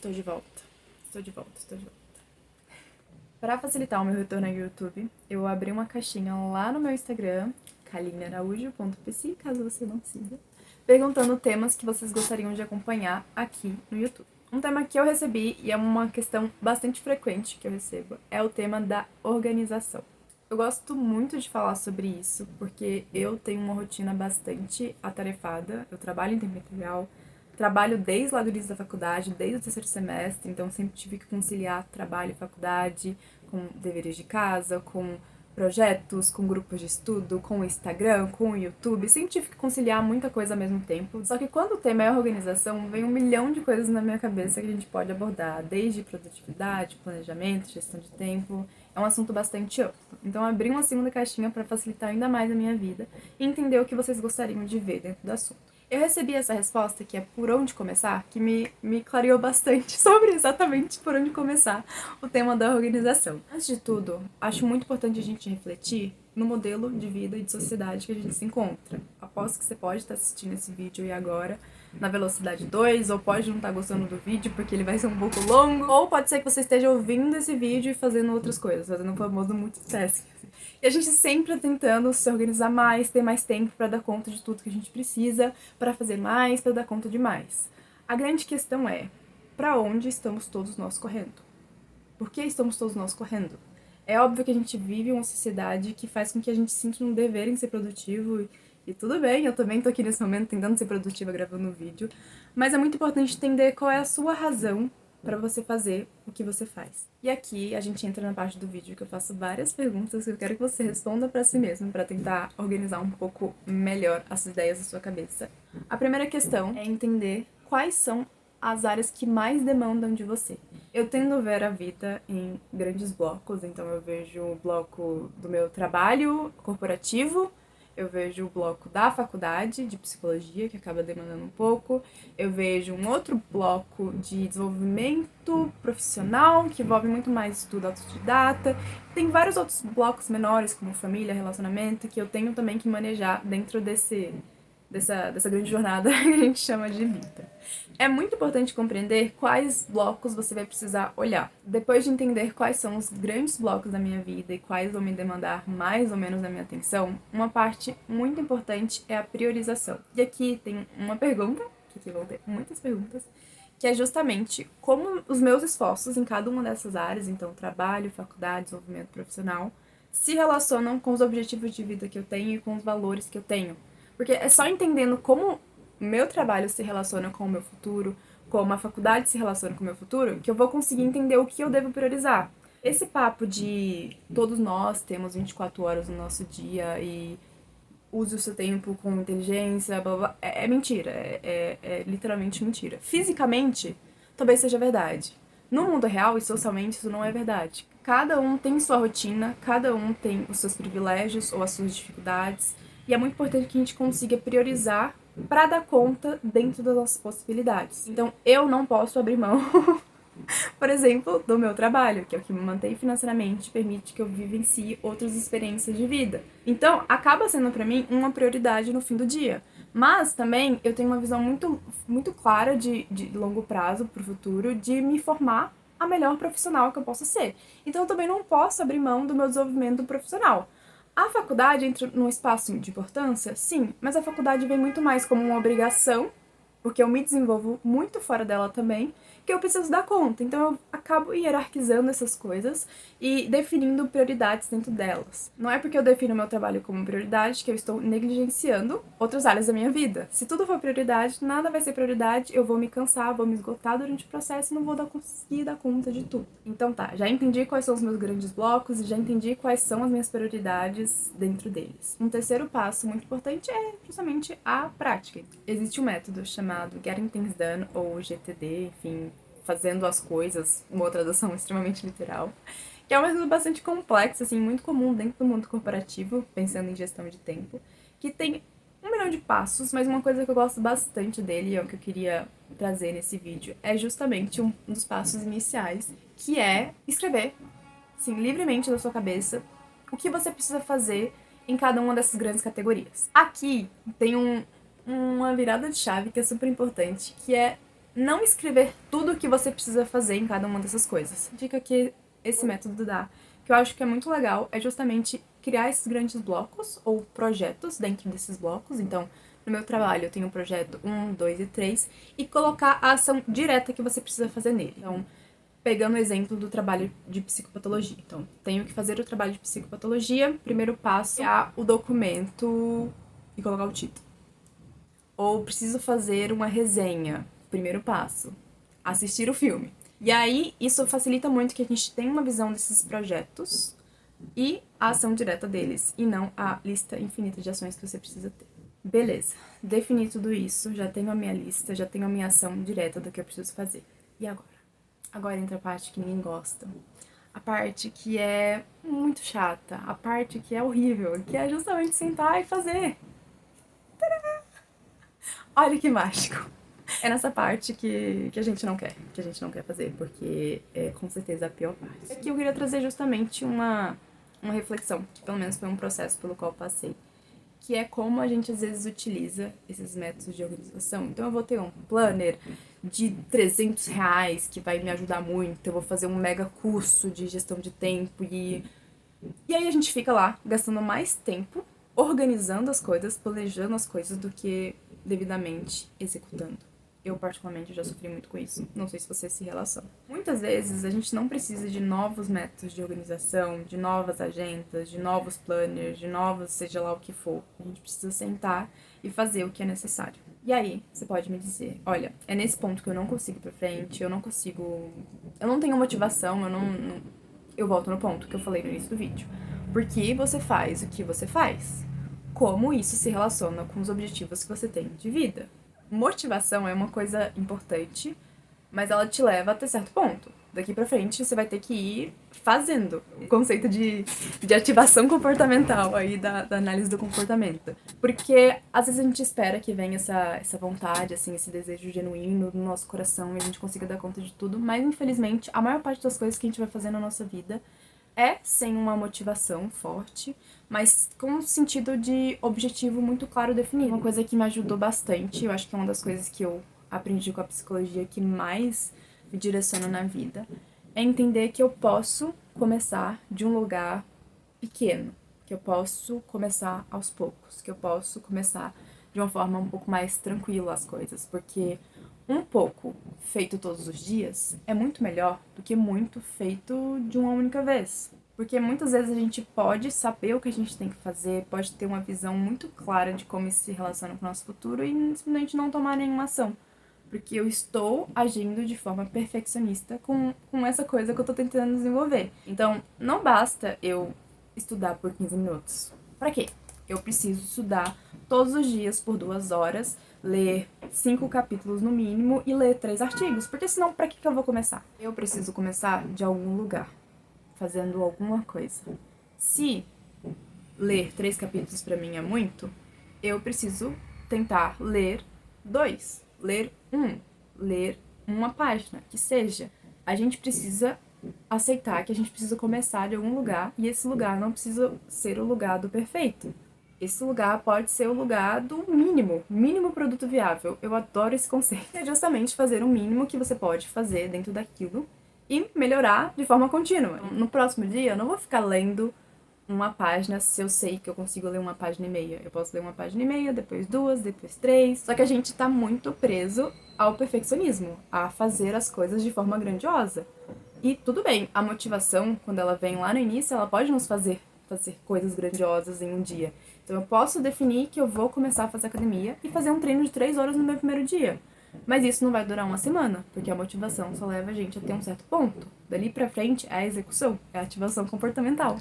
Estou de volta. Para facilitar o meu retorno ao YouTube, eu abri uma caixinha lá no meu Instagram, kalinearaújo.pc, caso você não siga, perguntando temas que vocês gostariam de acompanhar aqui no YouTube. Um tema que eu recebi, e é uma questão bastante frequente que eu recebo, é o tema da organização. Eu gosto muito de falar sobre isso, porque eu tenho uma rotina bastante atarefada, eu trabalho em tempo integral, trabalho desde lá do início da faculdade, desde o terceiro semestre, então sempre tive que conciliar trabalho e faculdade, com deveres de casa, com projetos, com grupos de estudo, com o Instagram, com o YouTube, sempre tive que conciliar muita coisa ao mesmo tempo. Só que quando o tema é organização, vem 1 milhão de coisas na minha cabeça que a gente pode abordar, desde produtividade, planejamento, gestão de tempo. É um assunto bastante amplo. Então, abri uma segunda caixinha para facilitar ainda mais a minha vida e entender o que vocês gostariam de ver dentro do assunto. Eu recebi essa resposta, que é por onde começar, que me clareou bastante sobre exatamente por onde começar o tema da organização. Antes de tudo, acho muito importante a gente refletir no modelo de vida e de sociedade que a gente se encontra. Aposto que você pode estar assistindo esse vídeo e agora na velocidade 2, ou pode não estar gostando do vídeo porque ele vai ser um pouco longo, ou pode ser que você esteja ouvindo esse vídeo e fazendo outras coisas, fazendo o famoso multitasking. E a gente sempre tentando se organizar mais, ter mais tempo para dar conta de tudo que a gente precisa, para fazer mais, para dar conta de mais. A grande questão é, para onde estamos todos nós correndo? Por que estamos todos nós correndo? É óbvio que a gente vive uma sociedade que faz com que a gente sinta um dever em ser produtivo, e tudo bem, eu também tô aqui nesse momento tentando ser produtiva gravando um vídeo, mas é muito importante entender qual é a sua razão para você fazer o que você faz. E aqui a gente entra na parte do vídeo que eu faço várias perguntas que eu quero que você responda para si mesmo, para tentar organizar um pouco melhor as ideias da sua cabeça. A primeira questão é entender quais são as áreas que mais demandam de você. Eu tendo a ver a vida em grandes blocos, então eu vejo o bloco do meu trabalho corporativo, eu vejo o bloco da faculdade de psicologia, que acaba demandando um pouco, eu vejo um outro bloco de desenvolvimento profissional, que envolve muito mais estudo autodidata, tem vários outros blocos menores, como família, relacionamento, que eu tenho também que manejar dentro dessa grande jornada que a gente chama de vida. É muito importante compreender quais blocos você vai precisar olhar. Depois de entender quais são os grandes blocos da minha vida e quais vão me demandar mais ou menos da minha atenção, uma parte muito importante é a priorização. E aqui tem uma pergunta, que aqui vão ter muitas perguntas, que é justamente como os meus esforços em cada uma dessas áreas, então trabalho, faculdade, desenvolvimento profissional, se relacionam com os objetivos de vida que eu tenho e com os valores que eu tenho. Porque é só entendendo como o meu trabalho se relaciona com o meu futuro, como a faculdade se relaciona com o meu futuro, que eu vou conseguir entender o que eu devo priorizar. Esse papo de todos nós temos 24 horas no nosso dia e use o seu tempo com inteligência, blá, blá, é mentira, é literalmente mentira. Fisicamente, talvez seja verdade. No mundo real e socialmente, isso não é verdade. Cada um tem sua rotina, cada um tem os seus privilégios ou as suas dificuldades, e é muito importante que a gente consiga priorizar para dar conta dentro das nossas possibilidades. Então, eu não posso abrir mão, por exemplo, do meu trabalho, que é o que me mantém financeiramente, permite que eu vivencie outras experiências de vida. Então, acaba sendo para mim uma prioridade no fim do dia. Mas também eu tenho uma visão muito clara de longo prazo para o futuro, de me formar a melhor profissional que eu possa ser. Então, eu também não posso abrir mão do meu desenvolvimento profissional. A faculdade entra num espaço de importância? Sim, mas a faculdade vem muito mais como uma obrigação, porque eu me desenvolvo muito fora dela também, que eu preciso dar conta. Então eu acabo hierarquizando essas coisas e definindo prioridades dentro delas. Não é porque eu defino meu trabalho como prioridade que eu estou negligenciando outras áreas da minha vida. Se tudo for prioridade, nada vai ser prioridade, eu vou me cansar, vou me esgotar durante o processo e não vou conseguir dar conta de tudo. Então tá, já entendi quais são os meus grandes blocos e já entendi quais são as minhas prioridades dentro deles. Um terceiro passo muito importante é justamente a prática. Existe um método chamado Getting Things Done, ou GTD, enfim, fazendo as coisas, uma tradução extremamente literal, que é um método bastante complexo, assim, muito comum dentro do mundo corporativo, pensando em gestão de tempo, que tem 1 milhão de passos, mas uma coisa que eu gosto bastante dele, e é o que eu queria trazer nesse vídeo, é justamente um dos passos iniciais, que é escrever, assim, livremente da sua cabeça, o que você precisa fazer em cada uma dessas grandes categorias. Aqui tem uma virada de chave que é super importante, que é não escrever tudo o que você precisa fazer em cada uma dessas coisas. A dica que esse método dá, que eu acho que é muito legal, é justamente criar esses grandes blocos ou projetos dentro desses blocos. Então, no meu trabalho, eu tenho o projeto 1, 2 e 3 e colocar a ação direta que você precisa fazer nele. Então, pegando o exemplo do trabalho de psicopatologia. Então, tenho que fazer o trabalho de psicopatologia, primeiro passo é o documento e colocar o título. Ou preciso fazer uma resenha, primeiro passo, assistir o filme. E aí, isso facilita muito que a gente tenha uma visão desses projetos e a ação direta deles, e não a lista infinita de ações que você precisa ter. Beleza, defini tudo isso, já tenho a minha lista, já tenho a minha ação direta do que eu preciso fazer. E agora? Agora entra a parte que ninguém gosta. A parte que é muito chata, a parte que é horrível, que é justamente sentar e fazer. Tadá! Olha que mágico. É nessa parte que a gente não quer fazer, porque é com certeza a pior parte. Aqui eu queria trazer justamente uma reflexão, que pelo menos foi um processo pelo qual eu passei, que é como a gente às vezes utiliza esses métodos de organização. Então eu vou ter um planner de R$ 300 que vai me ajudar muito, eu vou fazer um mega curso de gestão de tempo e aí a gente fica lá gastando mais tempo organizando as coisas, planejando as coisas do que devidamente executando. Eu, particularmente, já sofri muito com isso. Não sei se você se relaciona. Muitas vezes, a gente não precisa de novos métodos de organização, de novas agendas, de novos planners, de novos seja lá o que for. A gente precisa sentar e fazer o que é necessário. E aí, você pode me dizer, olha, é nesse ponto que eu não consigo ir pra frente, eu não tenho motivação, eu volto no ponto que eu falei no início do vídeo. Por que você faz o que você faz? Como isso se relaciona com os objetivos que você tem de vida? Motivação é uma coisa importante, mas ela te leva até certo ponto. Daqui pra frente você vai ter que ir fazendo o conceito de ativação comportamental aí da análise do comportamento. Porque às vezes a gente espera que venha essa vontade, assim, esse desejo genuíno no nosso coração e a gente consiga dar conta de tudo, mas infelizmente a maior parte das coisas que a gente vai fazer na nossa vida é sem uma motivação forte, mas com um sentido de objetivo muito claro definido. Uma coisa que me ajudou bastante, eu acho que é uma das coisas que eu aprendi com a psicologia que mais me direciona na vida, é entender que eu posso começar de um lugar pequeno, que eu posso começar aos poucos, que eu posso começar de uma forma um pouco mais tranquila as coisas, porque um pouco feito todos os dias é muito melhor do que muito feito de uma única vez. Porque muitas vezes a gente pode saber o que a gente tem que fazer, pode ter uma visão muito clara de como isso se relaciona com o nosso futuro e simplesmente não tomar nenhuma ação. Porque eu estou agindo de forma perfeccionista com essa coisa que eu tô tentando desenvolver. Então, não basta eu estudar por 15 minutos. Pra quê? Eu preciso estudar todos os dias por 2 horas, ler 5 capítulos no mínimo e ler 3 artigos. Porque senão, pra que eu vou começar? Eu preciso começar de algum lugar, fazendo alguma coisa. Se ler 3 capítulos pra mim é muito, eu preciso tentar ler 2, ler 1, ler uma página, que seja. A gente precisa aceitar que a gente precisa começar de algum lugar e esse lugar não precisa ser o lugar do perfeito. Esse lugar pode ser o lugar do mínimo produto viável. Eu adoro esse conceito. É justamente fazer o mínimo que você pode fazer dentro daquilo e melhorar de forma contínua. No próximo dia, eu não vou ficar lendo uma página se eu sei que eu consigo ler uma página e meia. Eu posso ler uma página e meia, depois 2, depois 3. Só que a gente tá muito preso ao perfeccionismo, a fazer as coisas de forma grandiosa. E tudo bem, a motivação, quando ela vem lá no início, ela pode nos fazer coisas grandiosas em um dia. Então eu posso definir que eu vou começar a fazer academia e fazer um treino de 3 horas no meu primeiro dia. Mas isso não vai durar uma semana, porque a motivação só leva a gente a ter um certo ponto. Dali pra frente é a execução, é a ativação comportamental.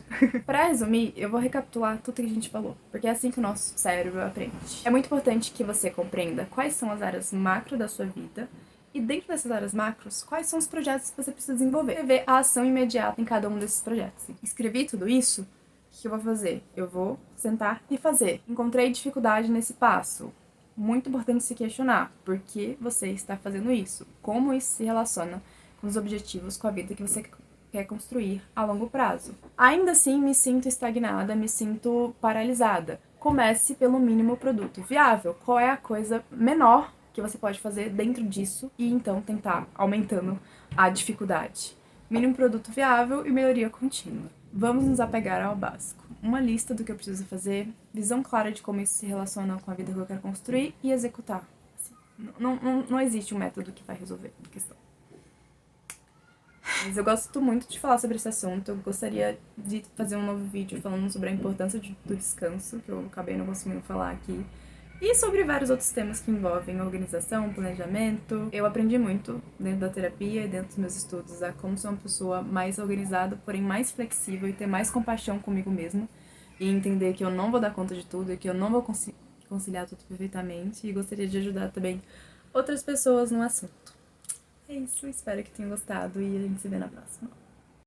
Pra resumir, eu vou recapitular tudo que a gente falou, porque é assim que o nosso cérebro aprende. É muito importante que você compreenda quais são as áreas macro da sua vida e dentro dessas áreas macros, quais são os projetos que você precisa desenvolver. Escrever a ação imediata em cada um desses projetos. Escrevi tudo isso, o que eu vou fazer? Eu vou sentar e fazer. Encontrei dificuldade nesse passo. Muito importante se questionar por que você está fazendo isso, como isso se relaciona com os objetivos, com a vida que você quer construir a longo prazo. Ainda assim, me sinto estagnada, me sinto paralisada. Comece pelo mínimo produto viável. Qual é a coisa menor que você pode fazer dentro disso e então tentar aumentando a dificuldade. Mínimo produto viável e melhoria contínua. Vamos nos apegar ao básico. Uma lista do que eu preciso fazer, visão clara de como isso se relaciona com a vida que eu quero construir e executar. Assim, não existe um método que vai resolver a questão. Mas eu gosto muito de falar sobre esse assunto. Eu gostaria de fazer um novo vídeo falando sobre a importância do descanso, que eu acabei não conseguindo falar aqui. E sobre vários outros temas que envolvem organização, planejamento. Eu aprendi muito dentro da terapia e dentro dos meus estudos a como ser uma pessoa mais organizada, porém mais flexível e ter mais compaixão comigo mesma. E entender que eu não vou dar conta de tudo e que eu não vou conciliar tudo perfeitamente. E gostaria de ajudar também outras pessoas no assunto. É isso, espero que tenham gostado e a gente se vê na próxima.